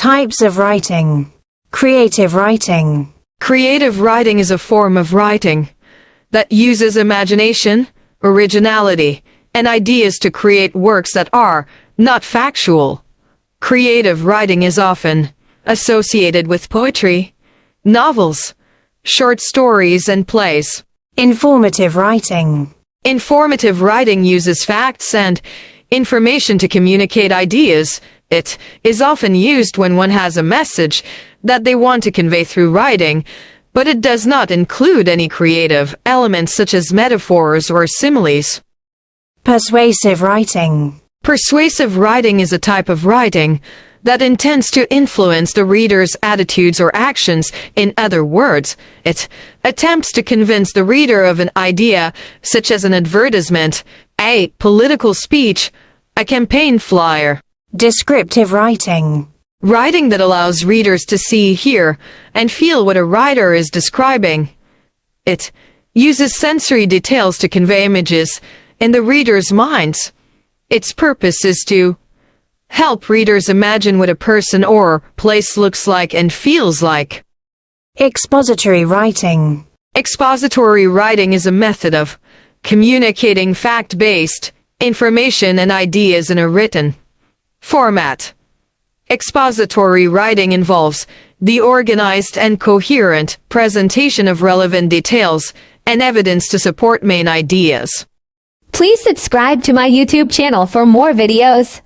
Types of writing. Creative writing. Creative writing is a form of writing that uses imagination, originality, and ideas to create works that are not factual. Creative writing is often associated with poetry, novels, short stories, and plays. Informative writing. Informative writing uses facts and information to communicate ideas. It is often used when one has a message that they want to convey through writing, but it does not include any creative elements such as metaphors or similes. Persuasive writing. Persuasive writing is a type of writing that intends to influence the reader's attitudes or actions. In other words, it attempts to convince the reader of an idea, such as an advertisement, a political speech, a campaign flyer. Descriptive writing. Writing that allows readers to see, hear, and feel what a writer is describing. It uses sensory details to convey images in the reader's minds. Its purpose is to help readers imagine what a person or place looks like and feels like. Expository writing. Expository writing is a method of communicating fact-based information and ideas in a written format. Expository writing involves the organized and coherent presentation of relevant details and evidence to support main ideas. Please subscribe to my YouTube channel for more videos.